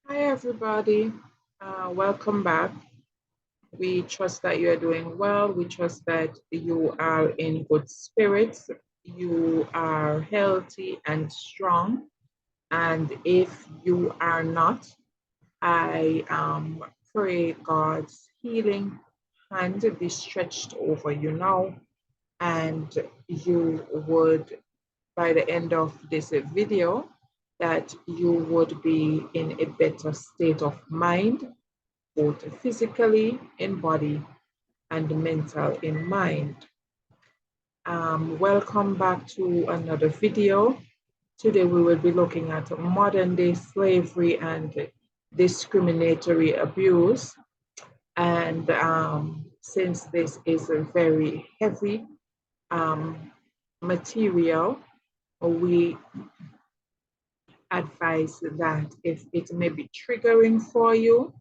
Hi, everybody. Welcome back. We trust that you are doing well. We trust that you are in good spirits. You are healthy and strong. And if you are not, I pray God's healing hand be stretched over you now. And you would, by the end of this video, that you would be in a better state of mind, both physically in body and mental in mind. Welcome back to another video. Today we will be looking at modern day slavery and discriminatory abuse. And since this is a very heavy material, we advise that if it may be triggering for you,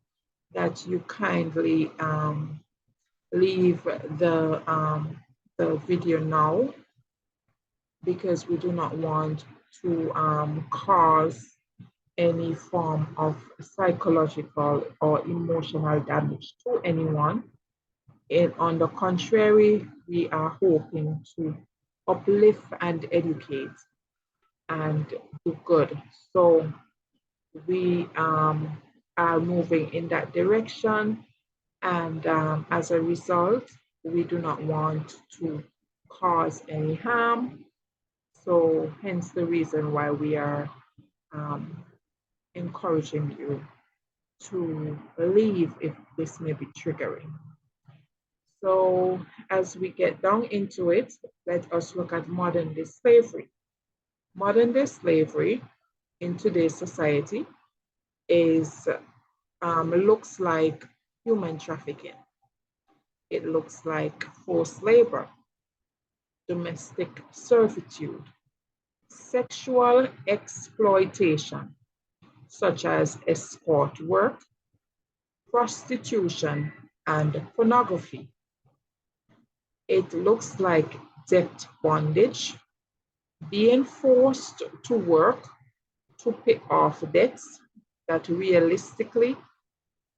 that you kindly leave the video now, because we do not want to cause any form of psychological or emotional damage to anyone. And on the contrary, we are hoping to uplift and educate and do good. So we are moving in that direction. And as a result, we do not want to cause any harm. So hence the reason why we are um, encouraging you to leave if this may be triggering. So as we get down into it, let us look at modern day slavery. Modern day slavery in today's society is looks like human trafficking. It looks like forced labor, domestic servitude, sexual exploitation, such as escort work, prostitution, and pornography. It looks like debt bondage, being forced to work to pay off debts that realistically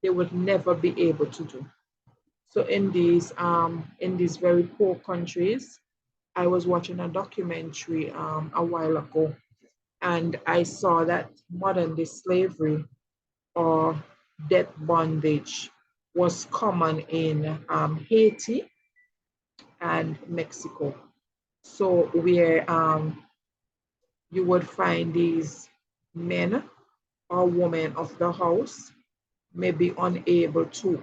they would never be able to do. So in these very poor countries, I was watching a documentary a while ago, and I saw that modern day slavery or debt bondage was common in Haiti and Mexico. So where you would find these men or women of the house may be unable to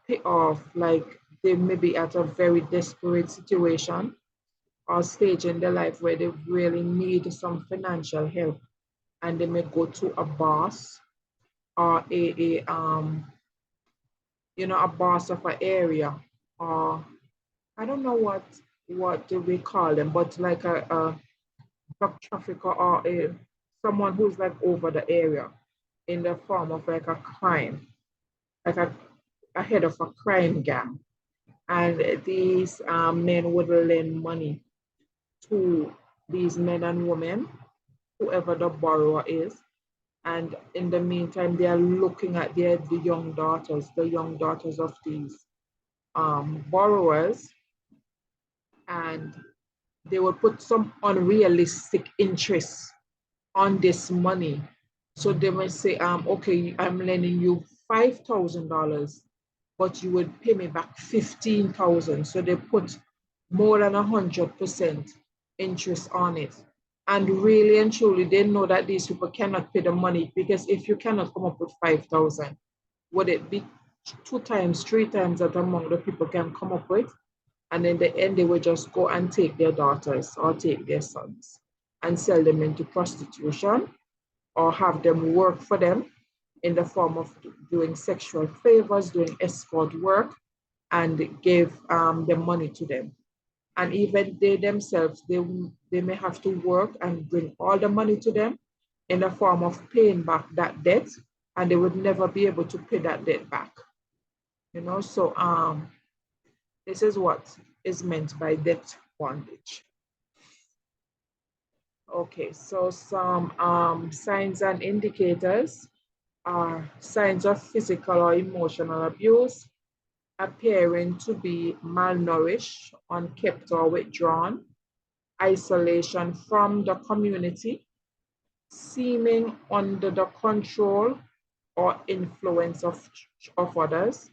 pay off, like they may be at a very desperate situation or stage in their life where they really need some financial help, and they may go to a boss or a boss of an area, or I don't know what do we call them, but like a drug trafficker or someone who's like over the area in the form of like a crime, like a head of a crime gang. And these men would lend money to these men and women, whoever the borrower is. And in the meantime, they are looking at the young daughters of these borrowers, and they will put some unrealistic interest on this money. So they may say, okay, I'm lending you $5,000, but you would pay me back 15,000. So they put more than 100% interest on it. And really and truly, they know that these people cannot pay the money, because if you cannot come up with 5,000, would it be two times, three times that amount the people can come up with? And in the end, they will just go and take their daughters or take their sons and sell them into prostitution, or have them work for them in the form of doing sexual favors, doing escort work, and give the money to them. And even they themselves, they may have to work and bring all the money to them in the form of paying back that debt, and they would never be able to pay that debt back. So this is what is meant by debt bondage. Okay, so some signs and indicators are signs of physical or emotional abuse, appearing to be malnourished, unkept, or withdrawn, isolation from the community, seeming under the control or influence of others,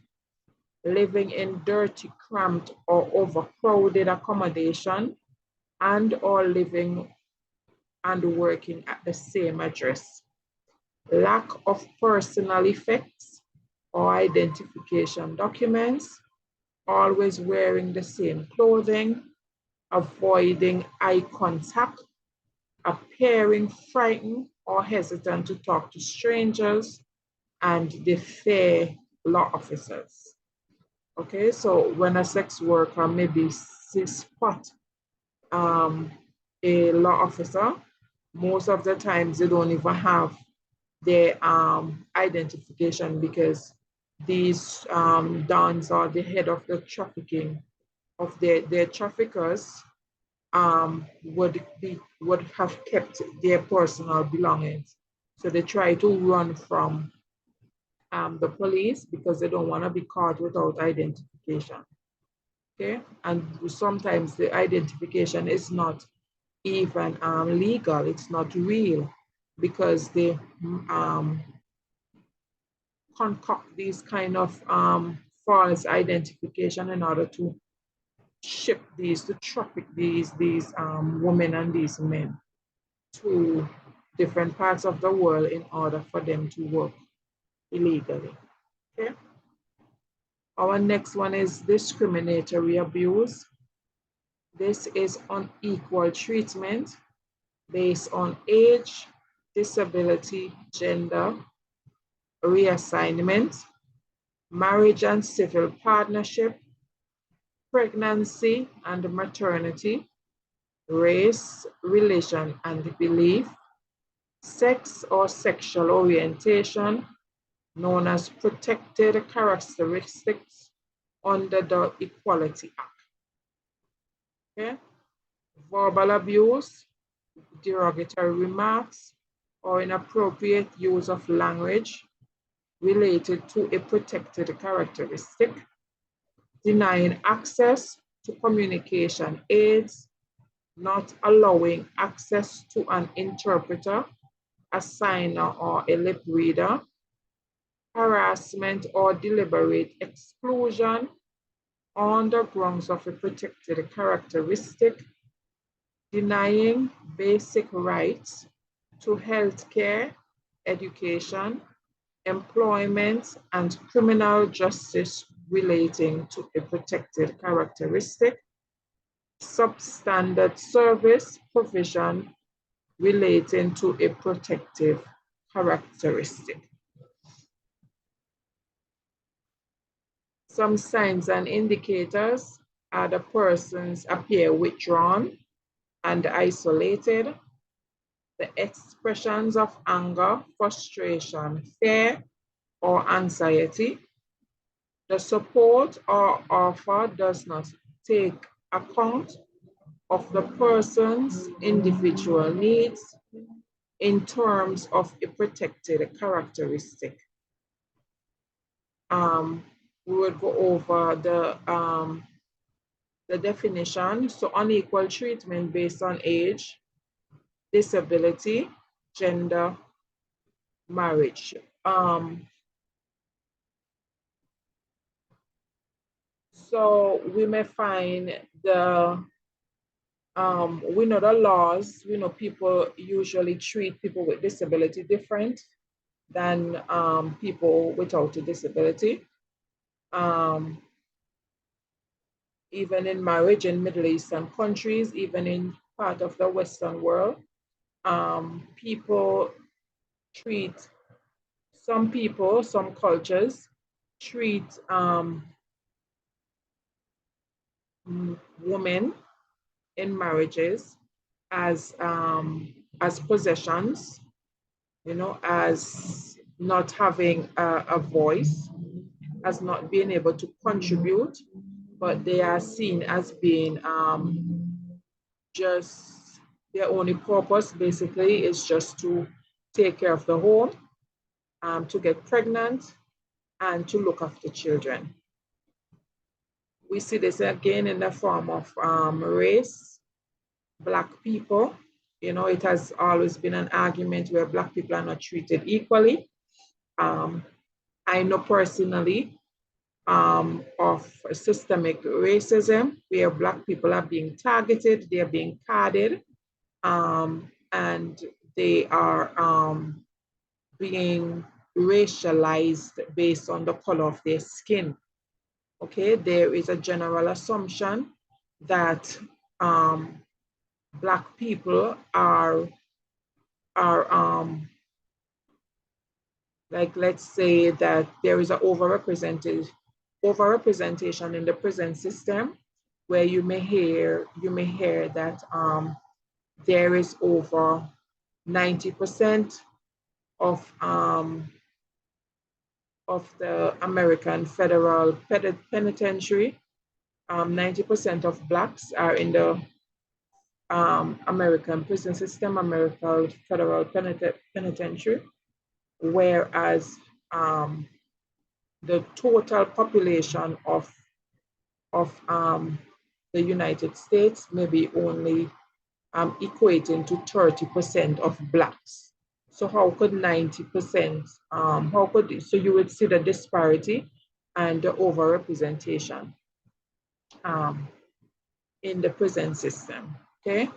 living in dirty, cramped, or overcrowded accommodation, and or living and working at the same address, lack of personal effects or identification documents, always wearing the same clothing, avoiding eye contact, appearing frightened or hesitant to talk to strangers, and they fear law officers. Okay, so when a sex worker maybe spot um, a law officer, most of the times they don't even have their identification because these dons are the head of the trafficking of their traffickers would have kept their personal belongings. So they try to run from the police because they don't want to be caught without identification. Okay, and sometimes the identification is not even legal; it's not real because they um, concoct these kind of false identification in order to ship these, to traffic these women and these men to different parts of the world in order for them to work illegally. Okay. Our next one is discriminatory abuse. This is unequal treatment based on age, disability, gender, reassignment, marriage and civil partnership, pregnancy and maternity, race, religion and belief, sex or sexual orientation, known as protected characteristics under the Equality Act. Okay? Verbal abuse, derogatory remarks, or inappropriate use of language related to a protected characteristic, denying access to communication aids, not allowing access to an interpreter, a signer, or a lip reader, harassment or deliberate exclusion on the grounds of a protected characteristic, denying basic rights to healthcare, education, employment, and criminal justice relating to a protected characteristic, substandard service provision relating to a protective characteristic. Some signs and indicators are the persons appear withdrawn and isolated, the expressions of anger, frustration, fear, or anxiety. The support or offer does not take account of the person's individual needs in terms of a protected characteristic. We would go over the definition. So unequal treatment based on age, disability, gender, marriage. So we may find we know the laws, we know people usually treat people with disability different than people without a disability. Even in marriage in Middle Eastern countries, even in part of the Western world, people treat, some cultures treat women in marriages as possessions, as not having a voice, as not being able to contribute, but they are seen as being just Their only purpose basically is just to take care of the home, to get pregnant, and to look after children. We see this again in the form of race, Black people. You know, it has always been an argument where Black people are not treated equally. Um, I know personally of systemic racism where Black people are being targeted, they're being carded, and they are being racialized based on the color of their skin. Okay, there is a general assumption that um, Black people are like, let's say that there is an overrepresentation in the prison system, where you may hear that there is over 90% of the American federal penitentiary. 90% of Blacks are in the American prison system, American federal penitentiary, whereas um, the total population of the United States may be only equating to 30% of Blacks. So how could 90%, so you would see the disparity and the overrepresentation um, in the prison system, okay?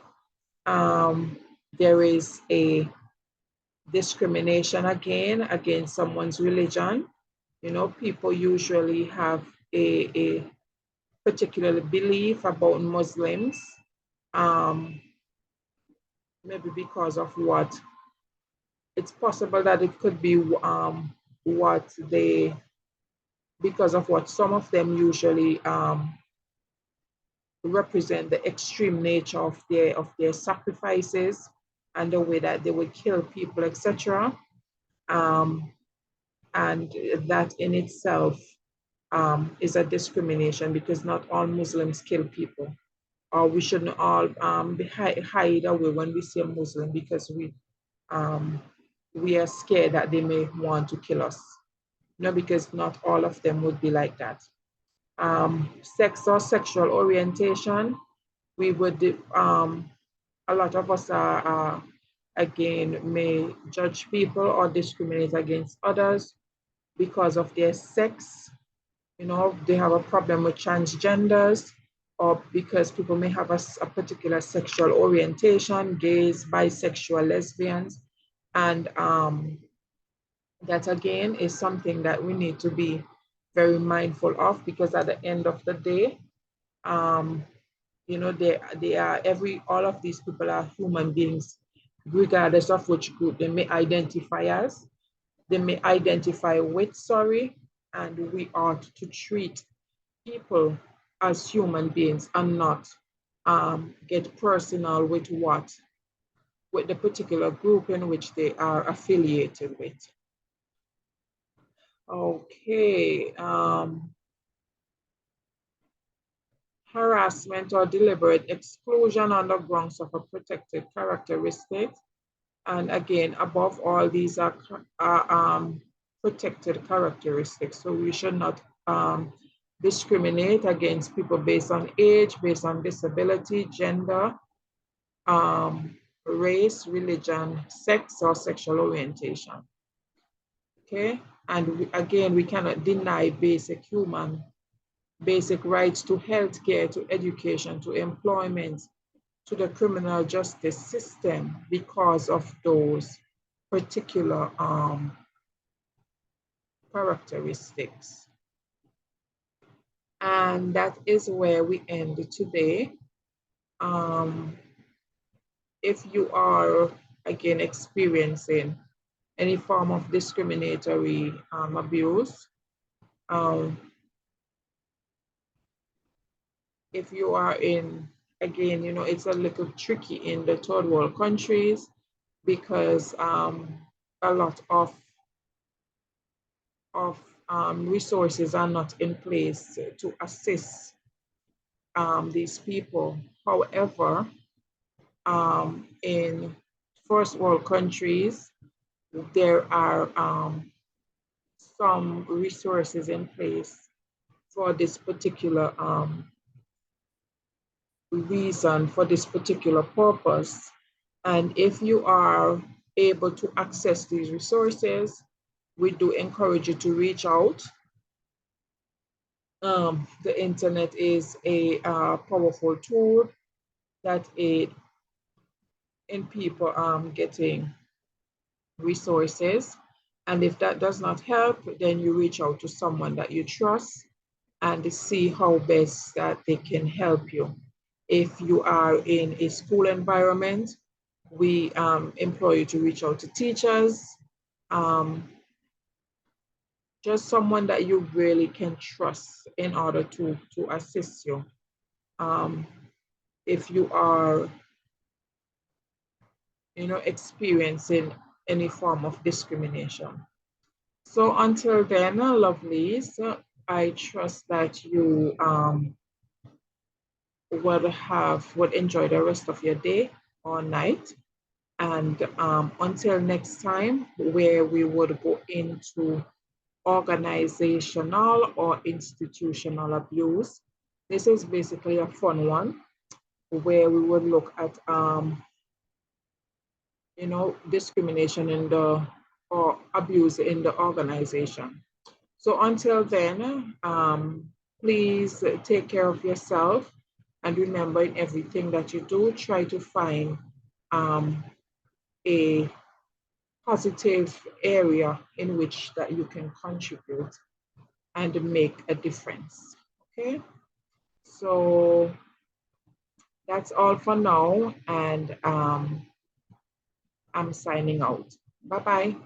Um, there is a discrimination again against someone's religion. You know, people usually have a particular belief about Muslims, um, maybe because of what, it's possible that it could be what they, because of what some of them usually represent the extreme nature of their sacrifices and the way that they would kill people, etc. Um, and that in itself is a discrimination, because not all Muslims kill people. Or we shouldn't all hide away when we see a Muslim because um, we are scared that they may want to kill us. No, because not all of them would be like that. Sex or sexual orientation, we would, a lot of us again, may judge people or discriminate against others because of their sex. You know, they have a problem with transgenders, or because people may have a particular sexual orientation, gays, bisexual, lesbians, and that again is something that we need to be very mindful of, because at the end of the day, um, you know, they are all of these people are human beings, regardless of which group they may identify as, they may identify with, sorry, and we ought to treat people as human beings and not get personal with the particular group in which they are affiliated with. Okay. Harassment or deliberate exclusion on the grounds of a protected characteristic. And again, above all, these are protected characteristics. So we should not discriminate against people based on age, based on disability, gender, race, religion, sex, or sexual orientation. Okay? And again, we cannot deny basic rights to healthcare, to education, to employment, to the criminal justice system because of those particular characteristics. And that is where we end today. If you are, again, experiencing any form of discriminatory abuse, um, if you are in, again, you know, it's a little tricky in the third world countries because a lot of resources are not in place to assist these people. However, in first world countries, there are some resources in place for this particular reason, for this particular purpose. And if you are able to access these resources, we do encourage you to reach out. The internet is a powerful tool that aid in people getting resources. And if that does not help, then you reach out to someone that you trust and see how best that they can help you. If you are in a school environment, we employ you to reach out to teachers, um, just someone that you really can trust in order to assist you. Um, if you are, experiencing any form of discrimination. So until then, lovelies, I trust that you would enjoy the rest of your day or night. And until next time, where we would go into organizational or institutional abuse. This is basically a fun one where we would look at, discrimination in the or abuse in the organization. So until then, please take care of yourself and remember in everything that you do, try to find um, a positive area in which that you can contribute and make a difference. Okay, so that's all for now, and I'm signing out. Bye bye.